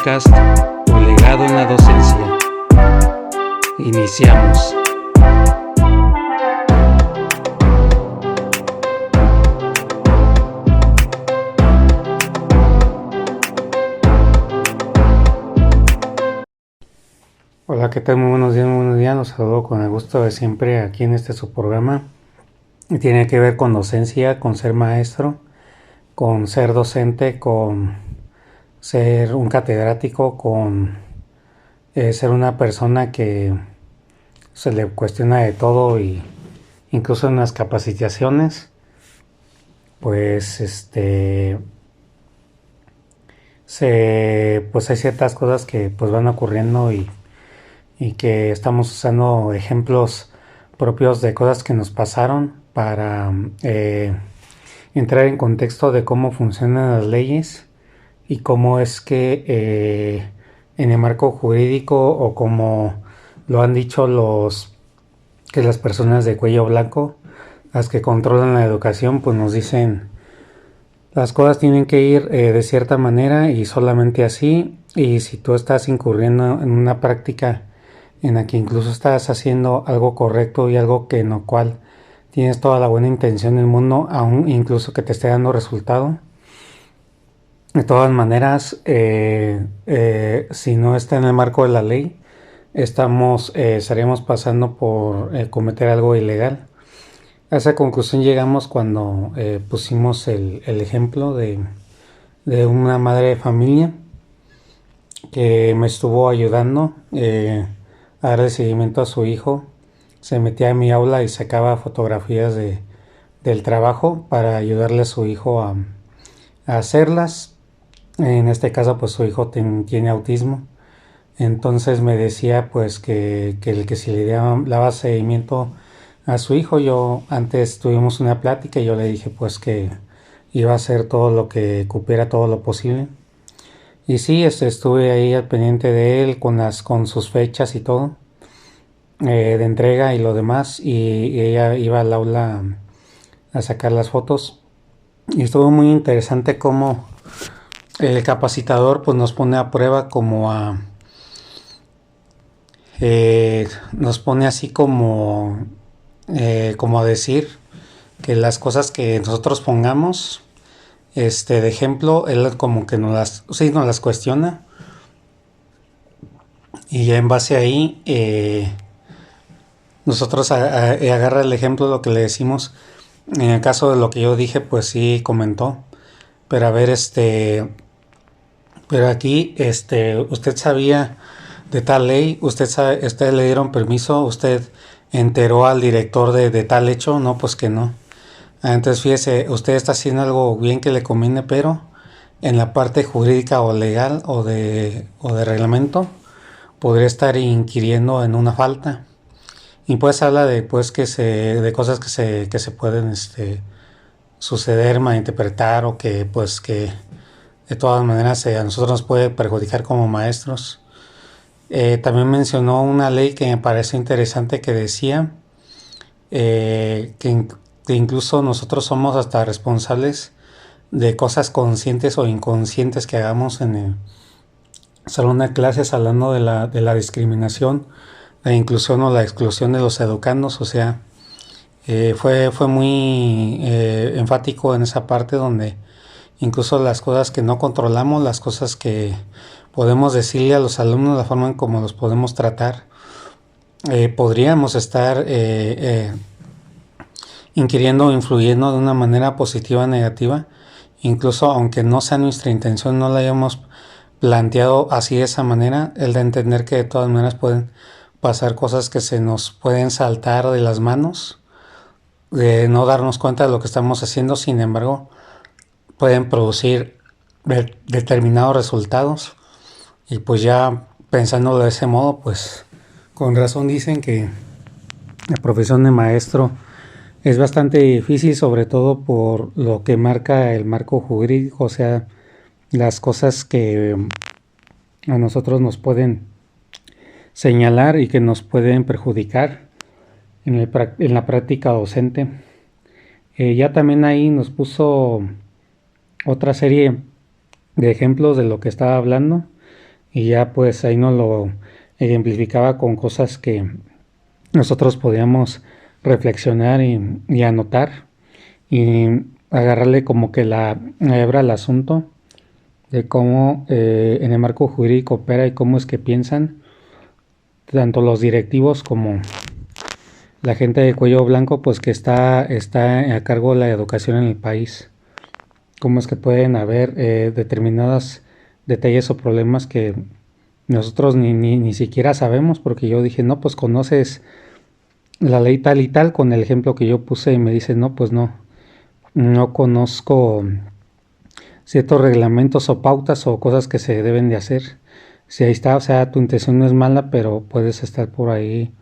podcast Tu legado en la docencia. Iniciamos. Hola, ¿qué tal? Muy buenos días, muy buenos días. Los saludo con el gusto de siempre aquí en su programa. Tiene que ver con docencia, con ser maestro, con ser docente, con ser un catedrático, con ser una persona que se le cuestiona de todo, y incluso en las capacitaciones pues pues hay ciertas cosas que pues van ocurriendo, y que estamos usando ejemplos propios de cosas que nos pasaron para entrar en contexto de cómo funcionan las leyes y cómo es que en el marco jurídico, o como lo han dicho las personas de cuello blanco, las que controlan la educación, pues nos dicen las cosas tienen que ir de cierta manera y solamente así. Y si tú estás incurriendo en una práctica en la que incluso estás haciendo algo correcto y algo que en lo cual tienes toda la buena intención del mundo, aún incluso que te esté dando resultado, de todas maneras, si no está en el marco de la ley, estaríamos pasando por cometer algo ilegal. A esa conclusión llegamos cuando pusimos el ejemplo de una madre de familia que me estuvo ayudando a darle seguimiento a su hijo. Se metía a mi aula y sacaba fotografías del trabajo para ayudarle a su hijo a hacerlas. En este caso, pues su hijo tiene autismo. Entonces me decía pues que si le daba seguimiento a su hijo, yo antes tuvimos una plática y yo le dije pues que iba a hacer todo lo que cupiera, todo lo posible. Y sí, estuve ahí al pendiente de él con sus fechas y todo de entrega y lo demás, y ella iba al aula a sacar las fotos, y estuvo muy interesante cómo el capacitador pues nos pone a prueba, nos pone así como a decir que las cosas que nosotros pongamos de ejemplo, él como que nos las cuestiona, y ya en base ahí nosotros agarra el ejemplo de lo que le decimos. En el caso de lo que yo dije, pues sí comentó, pero a ver, pero aquí, usted sabía de tal ley, usted le dieron permiso, usted enteró al director de tal hecho. No, pues que no. Entonces fíjese, usted está haciendo algo bien que le conviene, pero en la parte jurídica o legal o de reglamento podría estar inquiriendo en una falta. Y pues habla de pues de cosas que se pueden suceder, malinterpretar, o que pues que de todas maneras a nosotros nos puede perjudicar como maestros. También mencionó una ley que me pareció interesante, que decía que incluso nosotros somos hasta responsables de cosas conscientes o inconscientes que hagamos en el salón de clases, hablando de la discriminación, la inclusión o la exclusión de los educandos. O sea, fue muy enfático en esa parte, donde incluso las cosas que no controlamos, las cosas que podemos decirle a los alumnos, la forma en cómo los podemos tratar, podríamos estar inquiriendo o influyendo de una manera positiva o negativa, incluso aunque no sea nuestra intención, no la hayamos planteado así de esa manera. El de entender que de todas maneras pueden pasar cosas que se nos pueden saltar de las manos, de no darnos cuenta de lo que estamos haciendo, sin embargo pueden producir determinados resultados. Y pues ya pensándolo de ese modo, pues con razón dicen que la profesión de maestro es bastante difícil, sobre todo por lo que marca el marco jurídico, o sea, las cosas que a nosotros nos pueden señalar y que nos pueden perjudicar en la práctica docente. Ya también ahí nos puso otra serie de ejemplos de lo que estaba hablando. y ya pues ahí nos lo ejemplificaba con cosas que nosotros podíamos reflexionar y anotar y agarrarle como que la hebra al asunto de cómo en el marco jurídico opera y cómo es que piensan tanto los directivos como la gente de cuello blanco, pues que está a cargo de la educación en el país. Cómo es que pueden haber determinados detalles o problemas que nosotros ni siquiera sabemos, porque yo dije, no, pues conoces la ley tal y tal con el ejemplo que yo puse y me dice, no, pues no conozco ciertos reglamentos o pautas o cosas que se deben de hacer. Si ahí está, o sea, tu intención no es mala, pero puedes estar por ahí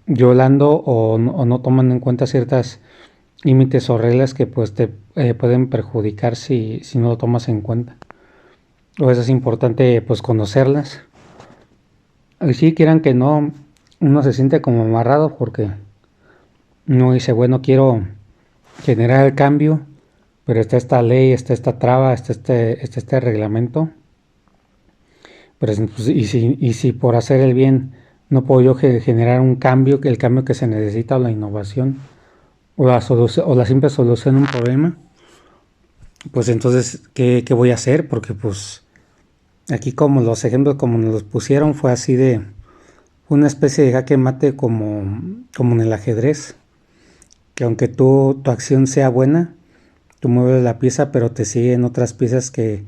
violando o no tomando en cuenta ciertas límites o reglas que pues te pueden perjudicar si no lo tomas en cuenta. O eso es importante pues conocerlas. Y si quieran que no, uno se siente como amarrado porque uno dice, bueno, quiero generar el cambio, pero está esta ley, está esta traba, está este reglamento. Pero pues, y si por hacer el bien no puedo yo generar un cambio, el cambio que se necesita o la innovación o la simple solución a un problema, pues entonces, ¿qué voy a hacer? Porque pues aquí como los ejemplos como nos los pusieron fue así de una especie de jaque mate como en el ajedrez, que aunque tu acción sea buena, tú mueves la pieza, pero te siguen otras piezas que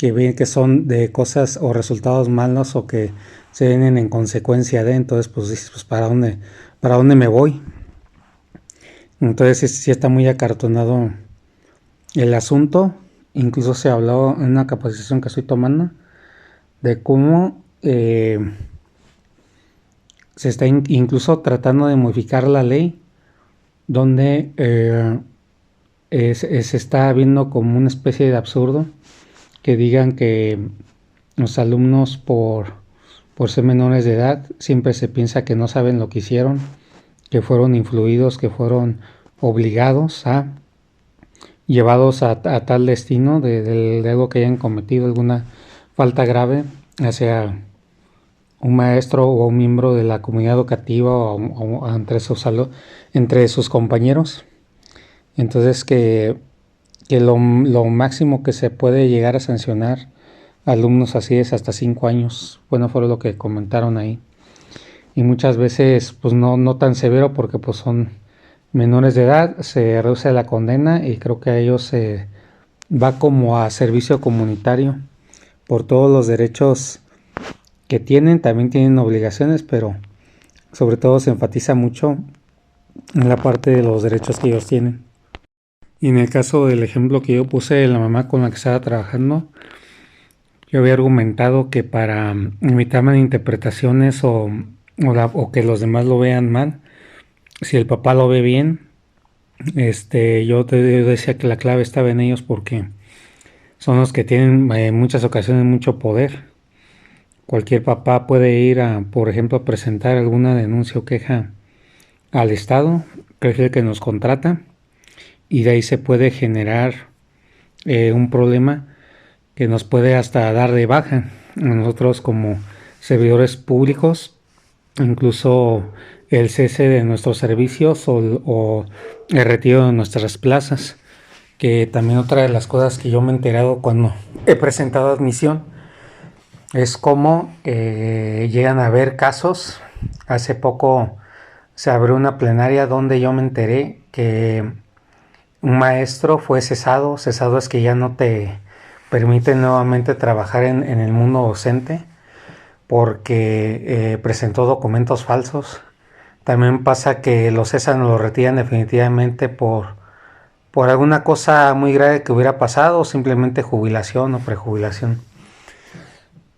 ven que son de cosas o resultados malos o que se vienen en consecuencia de, entonces pues dices, pues para dónde me voy. Entonces sí está muy acartonado el asunto. Incluso se habló en una capacitación que estoy tomando de cómo se está incluso tratando de modificar la ley donde se está viendo como una especie de absurdo que digan que los alumnos por ser menores de edad siempre se piensa que no saben lo que hicieron, que fueron influidos, que fueron obligados llevados a tal destino de algo que hayan cometido, alguna falta grave hacia un maestro o un miembro de la comunidad educativa o entre sus compañeros. Entonces que lo máximo que se puede llegar a sancionar a alumnos así es hasta 5 años. Bueno, fue lo que comentaron ahí. Y muchas veces pues no tan severo porque pues son menores de edad, se reduce la condena y creo que a ellos se va como a servicio comunitario por todos los derechos que tienen, también tienen obligaciones, pero sobre todo se enfatiza mucho en la parte de los derechos que ellos tienen. Y en el caso del ejemplo que yo puse de la mamá con la que estaba trabajando, yo había argumentado que para evitar malinterpretaciones o que los demás lo vean mal, si el papá lo ve bien, yo decía que la clave estaba en ellos porque son los que tienen en muchas ocasiones mucho poder. Cualquier papá puede ir por ejemplo, a presentar alguna denuncia o queja al Estado, que es el que nos contrata, y de ahí se puede generar un problema que nos puede hasta dar de baja a nosotros como servidores públicos, incluso el cese de nuestros servicios o el retiro de nuestras plazas, que también otra de las cosas que yo me he enterado cuando he presentado admisión es cómo llegan a haber casos. Hace poco se abrió una plenaria donde yo me enteré que un maestro fue cesado es que ya no te permite nuevamente trabajar en el mundo docente porque presentó documentos falsos. También pasa que lo cesan o lo retiran definitivamente por alguna cosa muy grave que hubiera pasado, o simplemente jubilación o prejubilación,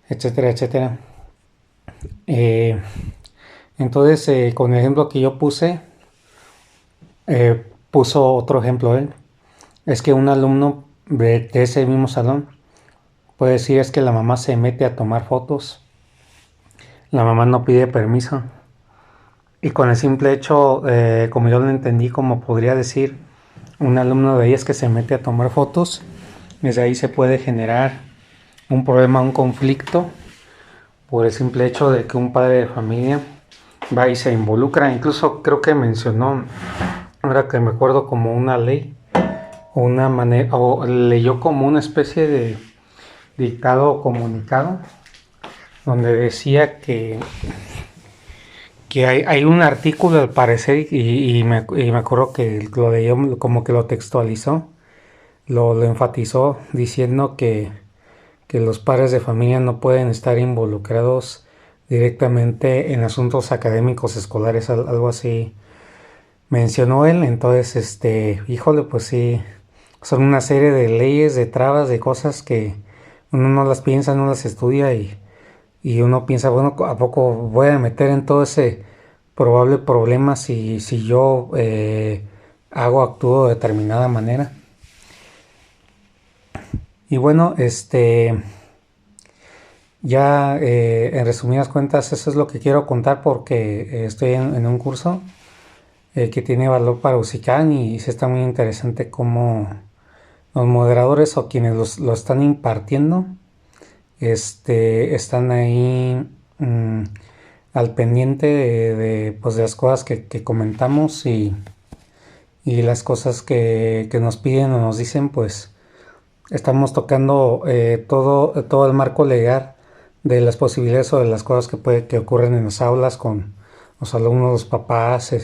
etcétera, etcétera. Entonces, con el ejemplo que yo puse, puso otro ejemplo él. Es que un alumno de ese mismo salón puede decir es que la mamá se mete a tomar fotos, la mamá no pide permiso. Y con el simple hecho, como yo lo entendí, como podría decir un alumno de ella es que se mete a tomar fotos, desde ahí se puede generar un problema, un conflicto, por el simple hecho de que un padre de familia va y se involucra. Incluso creo que mencionó, ahora que me acuerdo, como una ley o una manera, o leyó como una especie de dictado o comunicado donde decía que hay un artículo al parecer y me acuerdo que lo leyó como que lo textualizó, lo enfatizó diciendo que los padres de familia no pueden estar involucrados directamente en asuntos académicos escolares, algo así mencionó él. Entonces, híjole, pues sí, son una serie de leyes, de trabas, de cosas que uno no las piensa, no las estudia y uno piensa, bueno, ¿a poco voy a meter en todo ese probable problema si yo actúo de determinada manera? Y bueno, ya en resumidas cuentas, eso es lo que quiero contar porque estoy en un curso que tiene valor para Usicán y sí está muy interesante cómo los moderadores o quienes lo están impartiendo están ahí al pendiente pues de las cosas que comentamos y las cosas que nos piden o nos dicen, pues estamos tocando todo el marco legal de las posibilidades o de las cosas que ocurren en las aulas con los alumnos, los papás,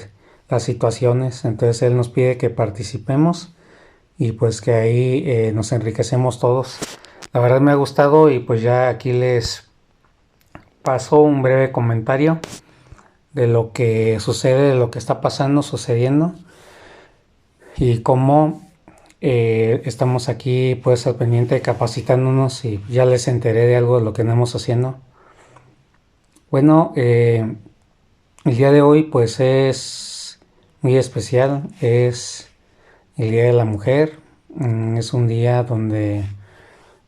las situaciones. Entonces él nos pide que participemos y pues que ahí nos enriquecemos todos. La verdad me ha gustado y pues ya aquí les paso un breve comentario de lo que sucede, de lo que está pasando, sucediendo y cómo estamos aquí pues al pendiente capacitándonos y ya les enteré de algo de lo que andamos haciendo. Bueno, el día de hoy pues es muy especial, es el Día de la Mujer. Es un día donde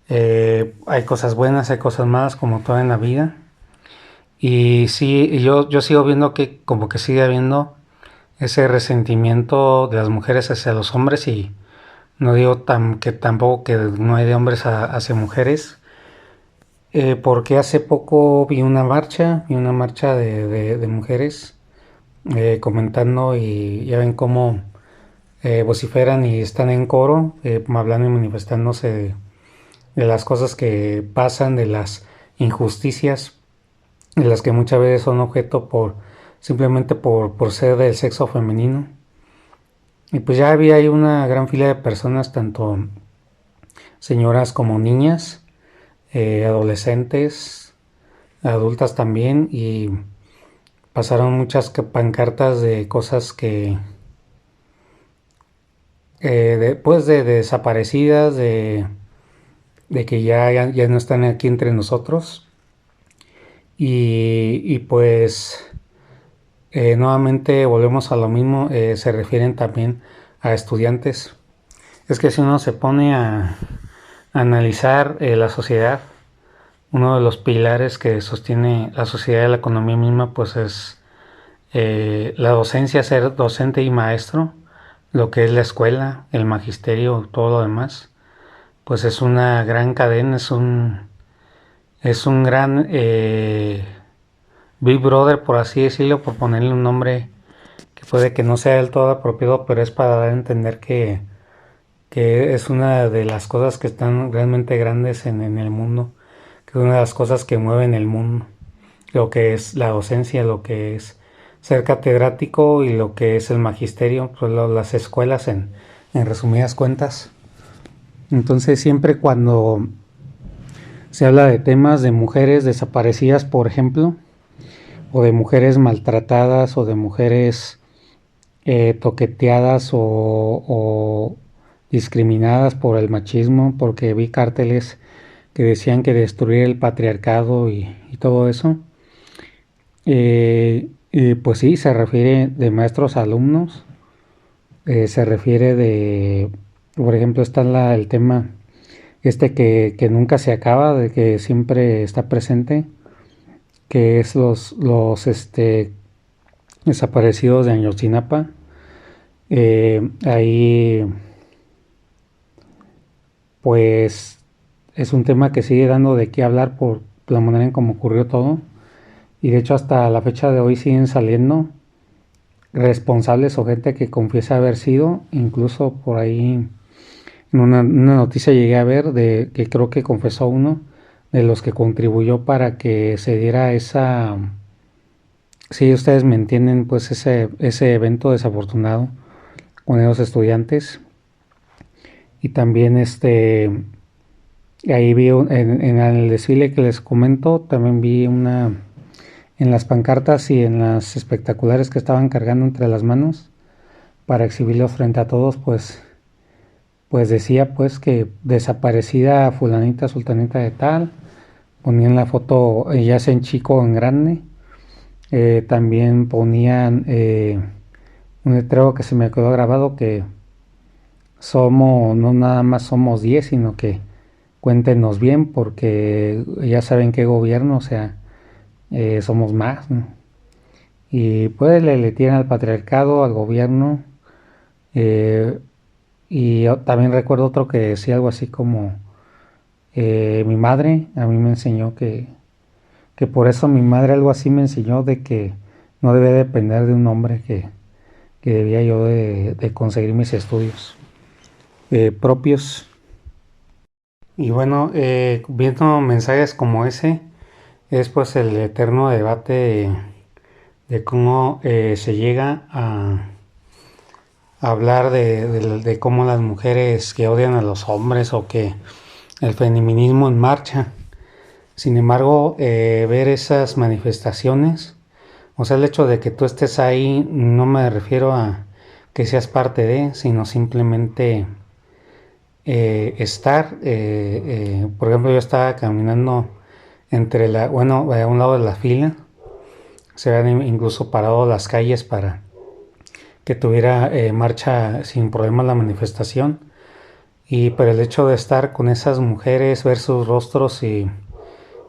hay cosas buenas, hay cosas malas como todo en la vida. Y sí, yo sigo viendo que como que sigue habiendo ese resentimiento de las mujeres hacia los hombres y no digo que tampoco que no hay de hombres hacia mujeres, porque hace poco vi una marcha de mujeres comentando y ya ven cómo vociferan y están en coro, hablando y manifestándose de las cosas que pasan, de las injusticias, de las que muchas veces son objeto simplemente por ser del sexo femenino. Y pues ya había ahí una gran fila de personas, tanto señoras como niñas, adolescentes, adultas también, y pasaron muchas pancartas de cosas pues de desaparecidas, de que ya no están aquí entre nosotros. Y pues nuevamente volvemos a lo mismo, se refieren también a estudiantes. Es que si uno se pone a analizar la sociedad, uno de los pilares que sostiene la sociedad y la economía misma, pues es la docencia, ser docente y maestro, lo que es la escuela, el magisterio, todo lo demás, pues es una gran cadena, es un gran Big Brother, por así decirlo, por ponerle un nombre que puede que no sea del todo apropiado, pero es para dar a entender que es una de las cosas que están realmente grandes en el mundo, que es una de las cosas que mueven el mundo, lo que es la docencia, lo que es ser catedrático y lo que es el magisterio, pues las escuelas en resumidas cuentas. Entonces siempre cuando se habla de temas de mujeres desaparecidas, por ejemplo, o de mujeres maltratadas o de mujeres toqueteadas o discriminadas por el machismo, porque vi carteles que decían que destruir el patriarcado y todo eso. Pues sí, se refiere de maestros a alumnos, se refiere por ejemplo, está el tema que nunca se acaba, de que siempre está presente, que es los desaparecidos de Ayotzinapa. Ahí pues es un tema que sigue dando de qué hablar por la manera en cómo ocurrió todo. Y de hecho hasta la fecha de hoy siguen saliendo responsables o gente que confiesa haber sido. Incluso por ahí en una noticia llegué a ver de que creo que confesó uno de los que contribuyó para que se diera esa, si ustedes me entienden, pues ese evento desafortunado con los estudiantes. Y también ahí vi en el desfile que les comento, también vi en las pancartas y en las espectaculares que estaban cargando entre las manos para exhibirlos frente a todos, pues decía pues que desaparecida fulanita, sultanita de tal, ponían la foto ya sea en chico o en grande. También ponían un letrero que se me quedó grabado que no nada más somos 10, sino que cuéntenos bien porque ya saben qué gobierno, o sea, somos más, ¿no? Y pues le tiran al patriarcado, al gobierno. Y yo también recuerdo otro que decía algo así como, mi madre a mí me enseñó que por eso mi madre algo así me enseñó de que no debe depender de un hombre, que debía yo de conseguir mis estudios propios. Y bueno, viendo mensajes como ese, es pues el eterno debate de cómo se llega a hablar de cómo las mujeres que odian a los hombres o que el feminismo en marcha. Sin embargo, ver esas manifestaciones, o sea, el hecho de que tú estés ahí, no me refiero a que seas parte de, sino simplemente estar. Por ejemplo, yo estaba caminando a un lado de la fila, se habían incluso parado las calles para que tuviera marcha sin problema la manifestación. Y pero el hecho de estar con esas mujeres, ver sus rostros y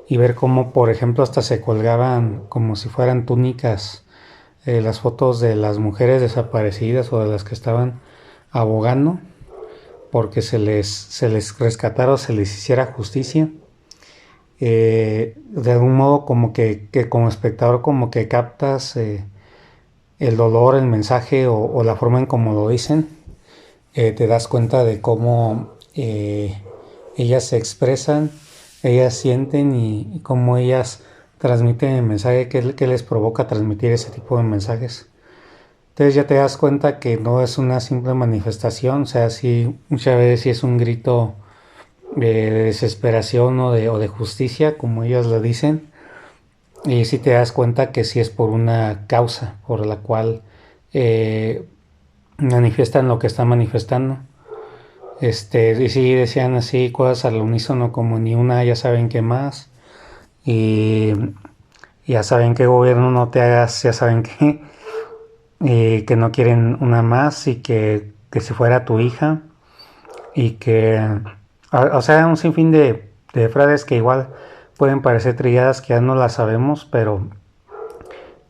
ver cómo, por ejemplo, hasta se colgaban como si fueran túnicas las fotos de las mujeres desaparecidas o de las que estaban abogando porque se les rescatara o se les hiciera justicia. De algún modo como que como espectador como que captas el dolor, el mensaje o la forma en cómo lo dicen. Te das cuenta de cómo ellas se expresan, ellas sienten y cómo ellas transmiten el mensaje que les provoca transmitir ese tipo de mensajes. Entonces ya te das cuenta que no es una simple manifestación, o sea, sí, muchas veces sí es un grito de desesperación o de justicia, como ellas lo dicen, y sí te das cuenta que sí es por una causa por la cual manifiestan lo que están manifestando. Y sí decían así cosas al unísono como ni una, ya saben qué más, y ya saben qué gobierno no te hagas, ya saben qué, que no quieren una más y que si fuera tu hija, y que, o sea, un sinfín de frases que igual pueden parecer trilladas que ya no las sabemos, pero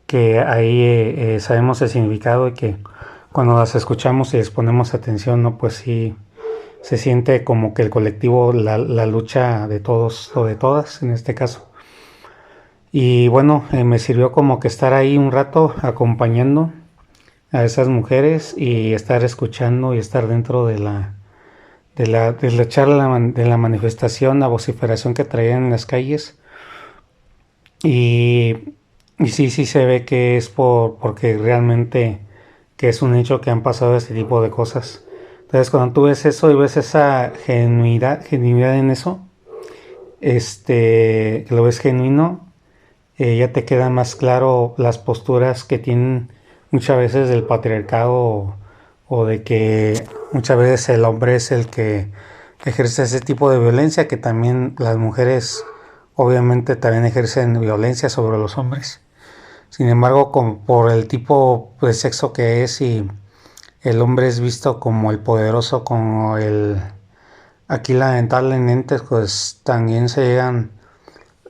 que ahí sabemos el significado y que cuando las escuchamos y les ponemos atención, ¿no? Pues sí, se siente como que el colectivo, la lucha de todos o de todas en este caso. Y bueno, me sirvió como que estar ahí un rato acompañando a esas mujeres y estar escuchando y estar dentro de la charla, de la manifestación, la vociferación que traían en las calles. Y, y sí se ve que es porque realmente que es un hecho que han pasado este tipo de cosas. Entonces cuando tú ves eso y ves esa genuinidad en eso, que lo ves genuino, ya te queda más claro las posturas que tienen muchas veces del patriarcado o de que muchas veces el hombre es el que ejerce ese tipo de violencia, que también las mujeres obviamente también ejercen violencia sobre los hombres. Sin embargo, como por el tipo de sexo que es y el hombre es visto como el poderoso, como aquí lamentablemente pues también se llegan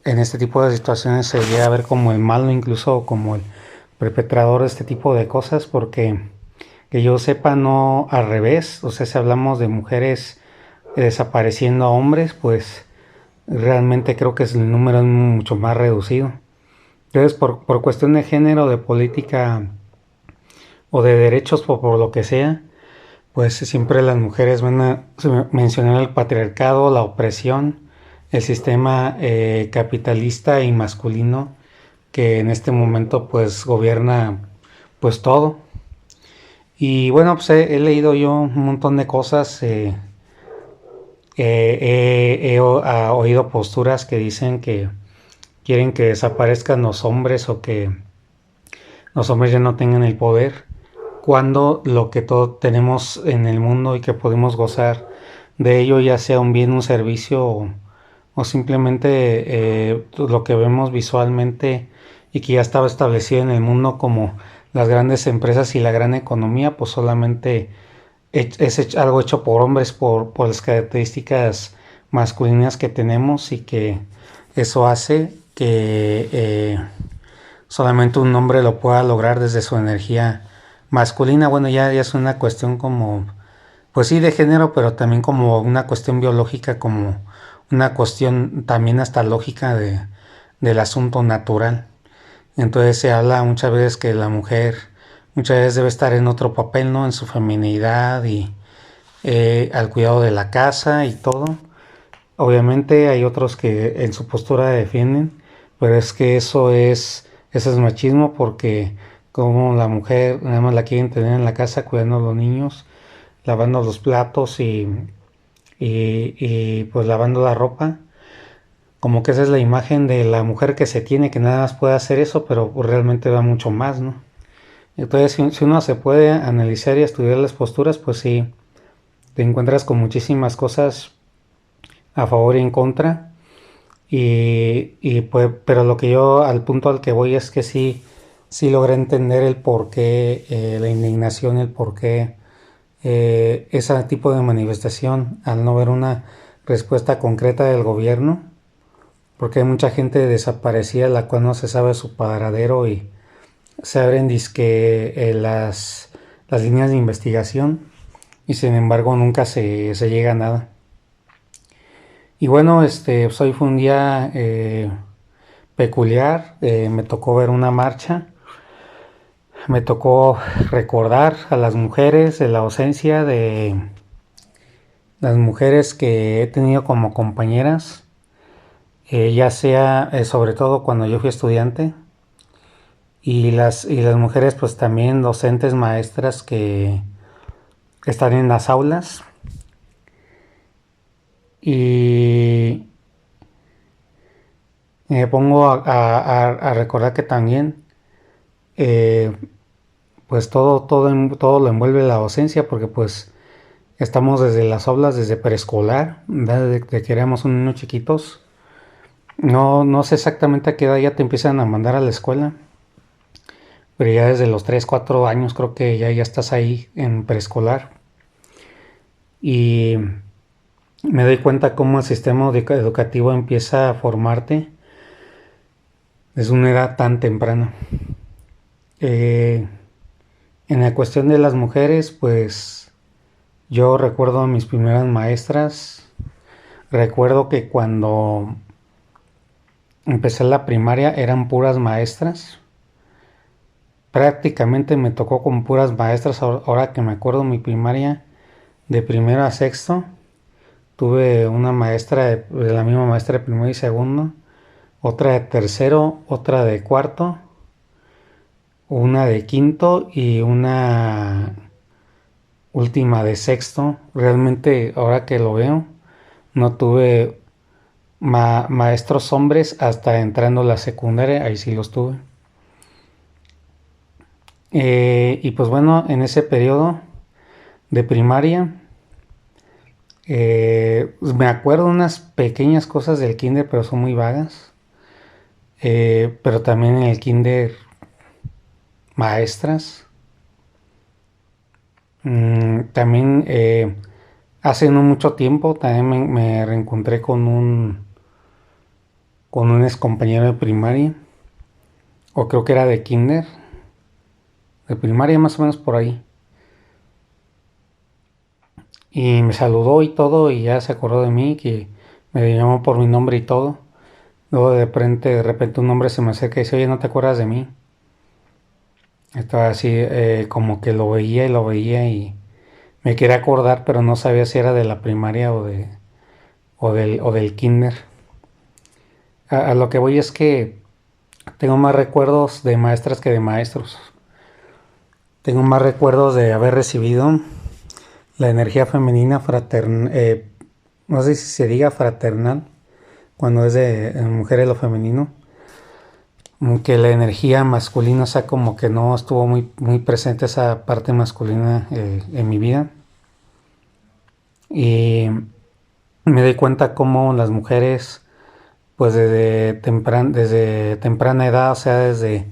en este tipo de situaciones se llega a ver como el malo, incluso como el perpetrador de este tipo de cosas, porque que yo sepa no al revés, o sea, si hablamos de mujeres desapareciendo a hombres, pues Realmente creo que el número es mucho más reducido. Entonces, por cuestión de género, de política o de derechos, por lo que sea, pues siempre las mujeres van a mencionar el patriarcado, la opresión, el sistema capitalista y masculino que en este momento pues gobierna pues todo. Y bueno, pues he leído yo un montón de cosas, oído posturas que dicen que quieren que desaparezcan los hombres o que los hombres ya no tengan el poder, cuando lo que todos tenemos en el mundo y que podemos gozar de ello, ya sea un bien, un servicio o simplemente lo que vemos visualmente y que ya estaba establecido en el mundo como las grandes empresas y la gran economía, pues solamente es algo hecho por hombres por las características masculinas que tenemos y que eso hace que solamente un hombre lo pueda lograr desde su energía masculina. Bueno, ya es una cuestión como, pues sí, de género, pero también como una cuestión biológica, como una cuestión también hasta lógica del asunto natural. Entonces se habla muchas veces que la mujer muchas veces debe estar en otro papel, ¿no? En su feminidad y al cuidado de la casa y todo. Obviamente hay otros que en su postura defienden, pero es que eso es machismo porque como la mujer nada más la quieren tener en la casa cuidando a los niños, lavando los platos y pues lavando la ropa, como que esa es la imagen de la mujer que se tiene, que nada más puede hacer eso, pero pues realmente va mucho más, ¿no? Entonces si uno se puede analizar y estudiar las posturas, pues sí, te encuentras con muchísimas cosas a favor y en contra. Y pues, pero lo que yo al punto al que voy es que sí logré entender el por qué, la indignación, el por qué ese tipo de manifestación al no ver una respuesta concreta del gobierno, porque hay mucha gente desaparecida la cual no se sabe su paradero y se abren disque las líneas de investigación y sin embargo nunca se llega a nada. Y bueno, pues hoy fue un día peculiar, me tocó ver una marcha, me tocó recordar a las mujeres de la ausencia de las mujeres que he tenido como compañeras, ya sea sobre todo cuando yo fui estudiante, y las mujeres pues también docentes, maestras que están en las aulas. Y me pongo a recordar que también eh, pues todo lo envuelve la docencia, porque pues estamos desde las aulas, desde preescolar, desde que éramos unos chiquitos. No sé exactamente a qué edad ya te empiezan a mandar a la escuela, pero ya desde los 3 4 años creo que ya estás ahí en preescolar. Y me doy cuenta cómo el sistema educativo empieza a formarte desde una edad tan temprana. Eh, en la cuestión de las mujeres, pues yo recuerdo a mis primeras maestras. Recuerdo que cuando empecé la primaria eran puras maestras. Prácticamente me tocó con puras maestras. Ahora que me acuerdo, mi primaria de primero a sexto, tuve una maestra de la misma maestra de primero y segundo, otra de tercero, otra de cuarto, una de quinto y una última de sexto. Realmente, ahora que lo veo, no tuve maestros hombres hasta entrando a la secundaria, ahí sí los tuve. Y pues bueno, en ese periodo de primaria, pues me acuerdo unas pequeñas cosas del kinder, pero son muy vagas. Pero también en el kinder, maestras. También hace no mucho tiempo también me reencontré con un ex compañero de primaria, o creo que era de kinder, de primaria más o menos por ahí. Y me saludó y todo y ya se acordó de mí, que me llamó por mi nombre y todo. Luego de repente un hombre se me acerca y dice, oye, ¿no te acuerdas de mí? Estaba así, como que lo veía y me quería acordar, pero no sabía si era de la primaria o del kinder. A lo que voy es que tengo más recuerdos de maestras que de maestros. Tengo más recuerdos de haber recibido la energía femenina fraternal, no sé si se diga fraternal, cuando es de mujeres lo femenino, que la energía masculina, o sea, como que no estuvo muy presente esa parte masculina en mi vida. Y me di cuenta cómo las mujeres, pues desde temprana edad, o sea, desde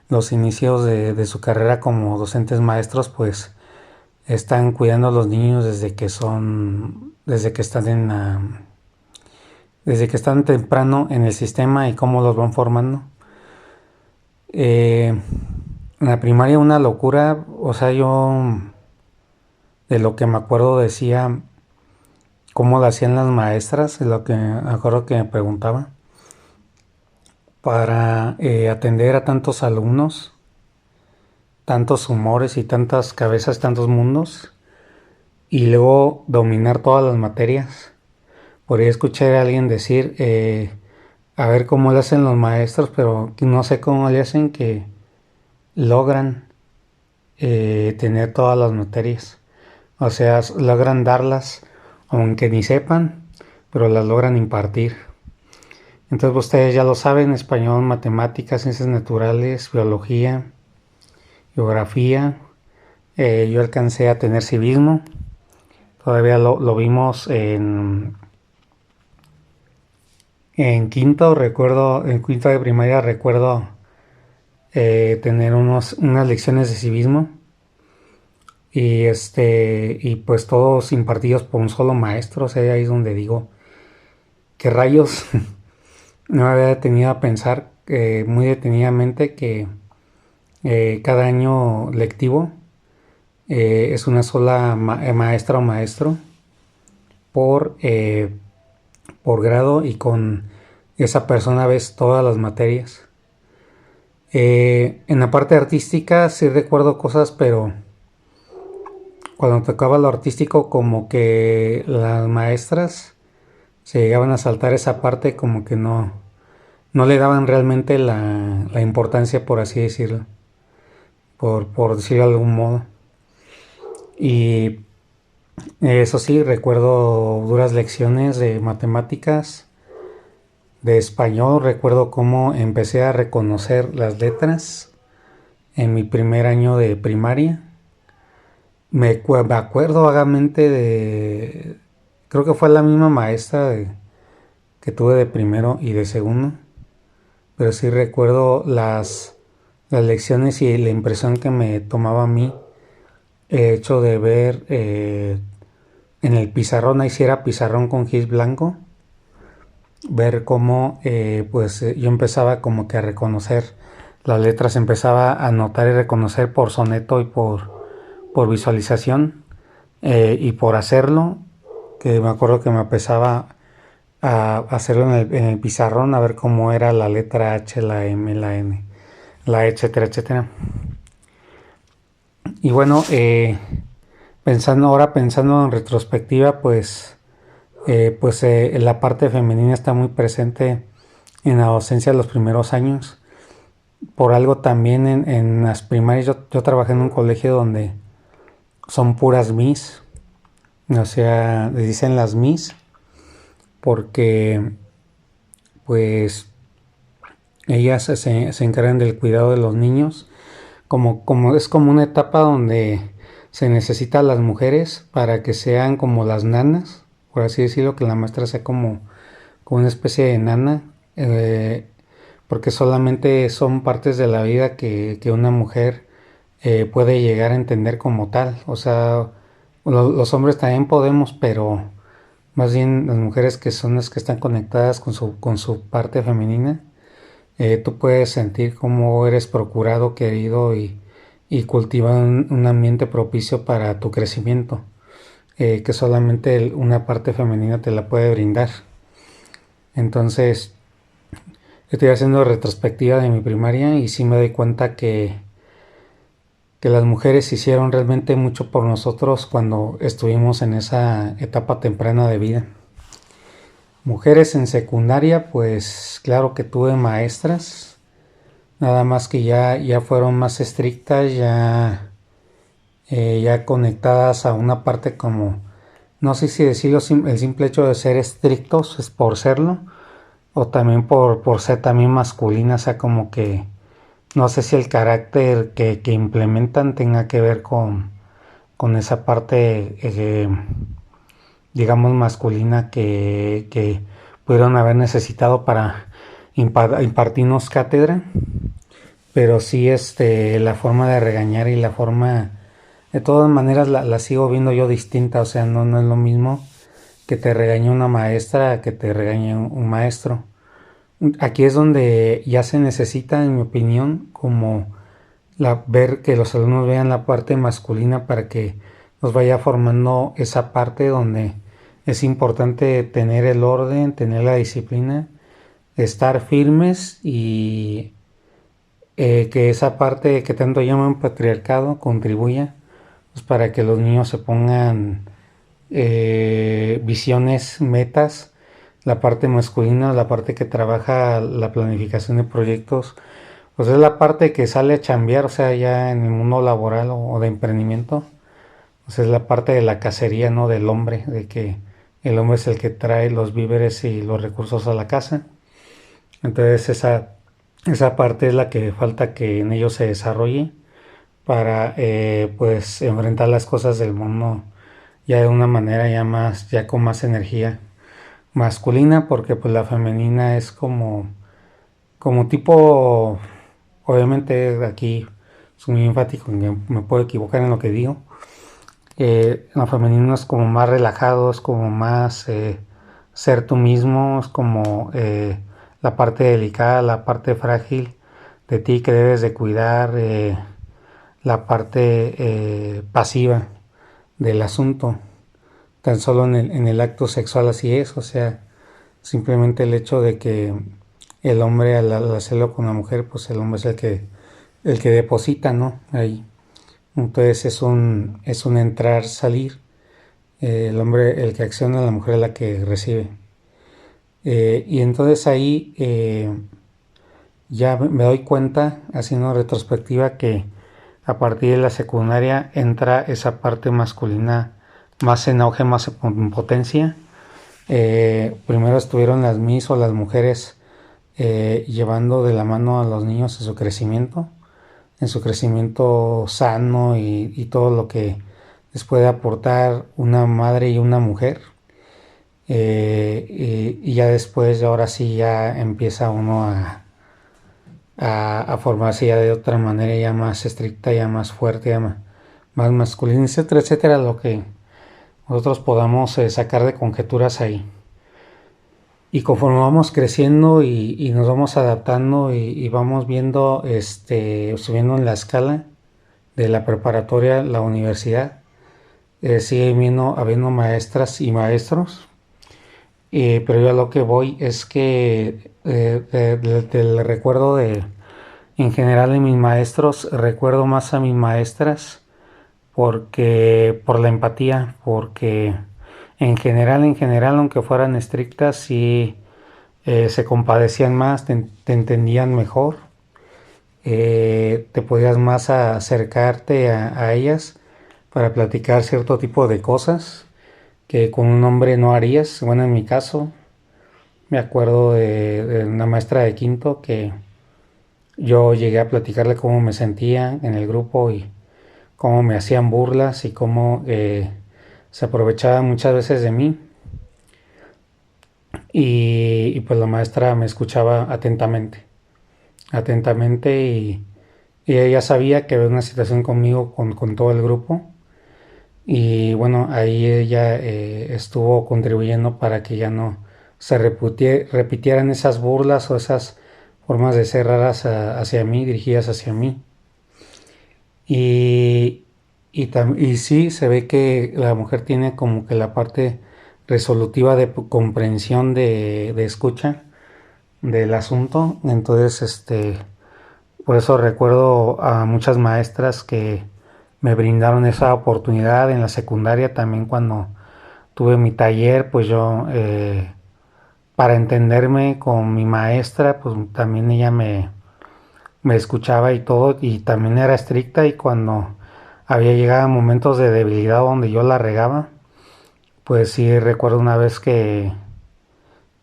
los inicios de su carrera como docentes maestros, pues están cuidando a los niños desde que están temprano en el sistema y cómo los van formando. En la primaria una locura, o sea, yo de lo que me acuerdo decía cómo lo hacían las maestras, es lo que me acuerdo que me preguntaba, para atender a tantos alumnos, tantos humores y tantas cabezas, tantos mundos, y luego dominar todas las materias. Podría escuchar a alguien decir, a ver cómo le hacen los maestros, pero no sé cómo le hacen que logran tener todas las materias. O sea, logran darlas, aunque ni sepan, pero las logran impartir. Entonces ustedes ya lo saben, español, matemáticas, ciencias naturales, biología, geografía. Yo alcancé a tener civismo. Todavía lo vimos en quinto, recuerdo, en quinto de primaria recuerdo tener unas lecciones de civismo y pues todos impartidos por un solo maestro. O sea, ahí es donde digo, ¿qué rayos? No me había detenido a pensar muy detenidamente que cada año lectivo es una sola maestra o maestro por, eh, por grado, y con esa persona ves todas las materias. En la parte artística sí recuerdo cosas, pero cuando tocaba lo artístico como que las maestras se llegaban a saltar esa parte, como que no le daban realmente la importancia, por así decirlo, por decirlo de algún modo. Y eso sí, recuerdo duras lecciones de matemáticas, de español. Recuerdo cómo empecé a reconocer las letras en mi primer año de primaria. Me acuerdo vagamente creo que fue la misma maestra que tuve de primero y de segundo, pero sí recuerdo las lecciones y la impresión que me tomaba a mí el hecho de ver en el pizarrón, ahí sí era pizarrón con gis blanco, ver cómo yo empezaba como que a reconocer las letras, empezaba a notar y reconocer por soneto y por visualización, y por hacerlo, que me acuerdo que me empezaba a hacerlo en el pizarrón, a ver cómo era la letra H, la M, la N, la etcétera, etcétera. Y bueno, pensando en retrospectiva, la parte femenina está muy presente en la docencia de los primeros años. Por algo también en las primarias, yo trabajé en un colegio donde son puras Miss, o sea, les dicen las Miss, porque pues ellas se encargan del cuidado de los niños, es como una etapa donde se necesita a las mujeres para que sean como las nanas, por así decirlo, que la maestra sea como una especie de nana, porque solamente son partes de la vida que una mujer puede llegar a entender como tal. O sea, los hombres también podemos, pero más bien las mujeres, que son las que están conectadas con su parte femenina, tú puedes sentir cómo eres procurado, querido, y cultivar un ambiente propicio para tu crecimiento, que solamente una parte femenina te la puede brindar. Entonces, estoy haciendo retrospectiva de mi primaria y sí me doy cuenta que las mujeres hicieron realmente mucho por nosotros cuando estuvimos en esa etapa temprana de vida. Mujeres en secundaria, pues claro que tuve maestras, nada más que ya fueron más estrictas, ya conectadas a una parte como, no sé si decirlo, el simple hecho de ser estrictos es por serlo, o también por ser también masculina, o sea, como que no sé si el carácter que implementan tenga que ver con esa parte, digamos, masculina que pudieron haber necesitado para impartirnos cátedra, pero sí la forma de regañar y la forma, de todas maneras la sigo viendo yo distinta, o sea, no es lo mismo que te regañe una maestra a que te regañe un maestro. Aquí es donde ya se necesita, en mi opinión, como ver que los alumnos vean la parte masculina para que nos vaya formando esa parte donde es importante tener el orden, tener la disciplina, estar firmes y que esa parte que tanto llaman patriarcado contribuya pues, para que los niños se pongan visiones, metas, la parte masculina, la parte que trabaja la planificación de proyectos, pues es la parte que sale a chambear, o sea, ya en el mundo laboral o de emprendimiento, pues es la parte de la cacería, ¿no? Del hombre, de que el hombre es el que trae los víveres y los recursos a la casa. Entonces esa parte es la que falta que en ellos se desarrolle para pues enfrentar las cosas del mundo ya de una manera ya con más energía masculina, porque pues la femenina es como tipo, obviamente aquí soy muy enfático, me puedo equivocar en lo que digo. La femenina es como más relajado, es como más ser tú mismo, es como la parte delicada, la parte frágil de ti que debes de cuidar, la parte pasiva del asunto. Tan solo en el acto sexual así es, o sea, simplemente el hecho de que el hombre al hacerlo con la mujer, pues el hombre es el que deposita, ¿no? Ahí. Entonces es un entrar, salir. El hombre el que acciona, la mujer es la que recibe. Y entonces ahí ya me doy cuenta, haciendo retrospectiva, que a partir de la secundaria entra esa parte masculina más en auge, más en potencia. Primero estuvieron las Miss o las mujeres llevando de la mano a los niños en su crecimiento sano y todo lo que les puede aportar una madre y una mujer. Y ya después, ahora sí, ya empieza uno a formarse ya de otra manera, ya más estricta, ya más fuerte, ya más masculina, etcétera, etcétera, lo que nosotros podamos sacar de conjeturas ahí. Y conforme vamos creciendo y nos vamos adaptando y vamos viendo, subiendo en la escala de la preparatoria, la universidad, sigue habiendo maestras y maestros, pero yo a lo que voy es que del recuerdo en general de mis maestros, recuerdo más a mis maestras porque por la empatía, porque en general, aunque fueran estrictas, sí se compadecían más, te entendían mejor, te podías más acercarte a ellas para platicar cierto tipo de cosas que con un hombre no harías. Bueno, en mi caso, me acuerdo de una maestra de quinto que yo llegué a platicarle cómo me sentía en el grupo y cómo me hacían burlas y cómo se aprovechaba muchas veces de mí. Y pues la maestra me escuchaba atentamente y ella sabía que había una situación conmigo con todo el grupo. Y bueno, ahí ella estuvo contribuyendo para que ya no se repitieran esas burlas o esas formas de ser raras hacia mí, dirigidas hacia mí. Y sí, se ve que la mujer tiene como que la parte resolutiva de comprensión de escucha del asunto. Entonces, por eso recuerdo a muchas maestras que me brindaron esa oportunidad en la secundaria. También cuando tuve mi taller, pues yo, para entenderme con mi maestra, pues también ella me escuchaba y todo, y también era estricta, y cuando había llegado momentos de debilidad donde yo la regaba, pues sí recuerdo una vez que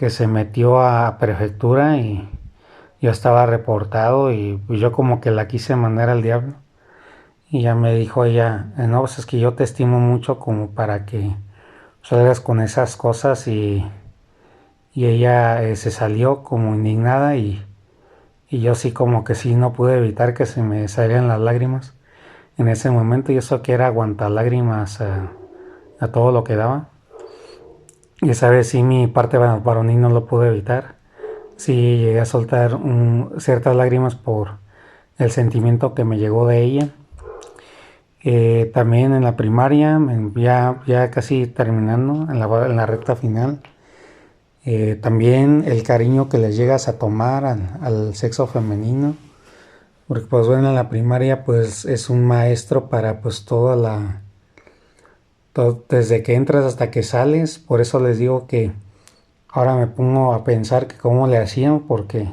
se metió a prefectura y yo estaba reportado, y pues yo como que la quise mandar al diablo. Y ya me dijo ella, no, pues es que yo te estimo mucho como para que salgas con esas cosas, y ella se salió como indignada, y yo sí como que sí no pude evitar que se me salieran las lágrimas en ese momento, y eso que era aguantar lágrimas a todo lo que daba. Y esa vez sí mi parte varonil no lo pude evitar. Sí llegué a soltar ciertas lágrimas por el sentimiento que me llegó de ella. También en la primaria, ya casi terminando, en la recta final, también el cariño que les llegas a tomar al sexo femenino, porque pues bueno, en la primaria pues es un maestro para pues desde que entras hasta que sales. Por eso les digo que ahora me pongo a pensar que cómo le hacían, porque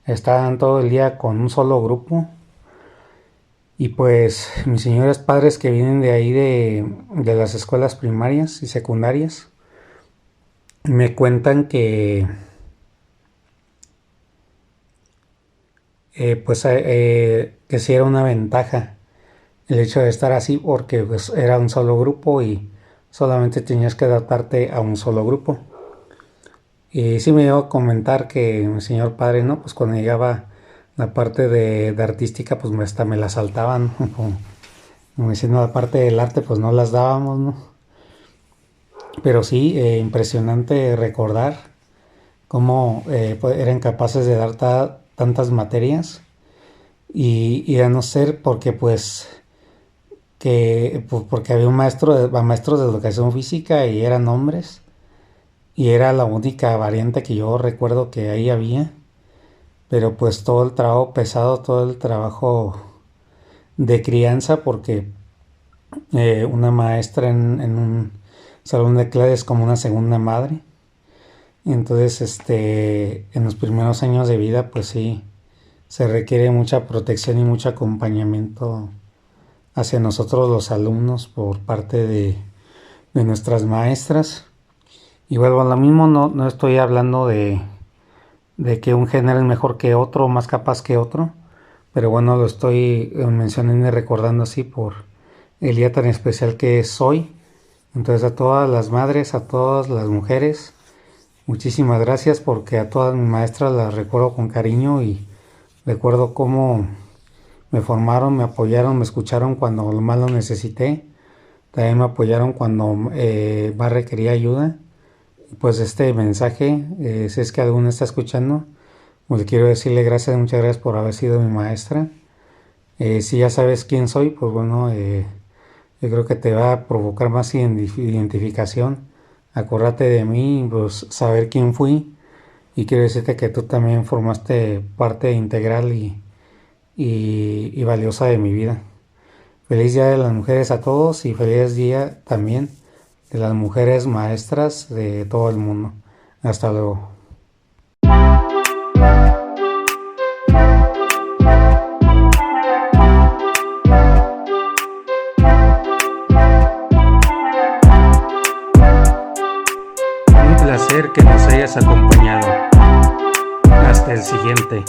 estaban todo el día con un solo grupo. Y pues mis señores padres que vienen de ahí de las escuelas primarias y secundarias, me cuentan que sí era una ventaja el hecho de estar así, porque pues era un solo grupo y solamente tenías que adaptarte a un solo grupo. Y sí me dio a comentar que mi señor padre, ¿no? Pues cuando llegaba la parte de artística, pues hasta me la saltaban, ¿no? Como diciendo, la parte del arte, pues no las dábamos, ¿no? Pero sí, impresionante recordar cómo pues, eran capaces de dar tantas materias, y a no ser porque pues porque había maestros de educación física y eran hombres, y era la única variante que yo recuerdo que ahí había. Pero pues todo el trabajo pesado, todo el trabajo de crianza, porque una maestra en un salón de clases es como una segunda madre. Entonces, en los primeros años de vida, pues sí, se requiere mucha protección y mucho acompañamiento hacia nosotros los alumnos por parte de nuestras maestras. Y vuelvo a lo mismo, no estoy hablando de que un género es mejor que otro, más capaz que otro, pero bueno, lo estoy mencionando y recordando así por el día tan especial que es hoy. Entonces, a todas las madres, a todas las mujeres, muchísimas gracias, porque a todas mis maestras las recuerdo con cariño, y recuerdo cómo me formaron, me apoyaron, me escucharon cuando más lo necesité. También me apoyaron cuando más requería ayuda. Pues este mensaje, si es que alguno está escuchando, pues quiero decirle gracias, muchas gracias por haber sido mi maestra. Si ya sabes quién soy, pues bueno, yo creo que te va a provocar más identificación. Acordate de mí, pues saber quién fui, y quiero decirte que tú también formaste parte integral y valiosa de mi vida. Feliz Día de las Mujeres a todos, y feliz día también de las mujeres maestras de todo el mundo. Hasta luego. Un placer que nos hayas acompañado. Hasta el siguiente.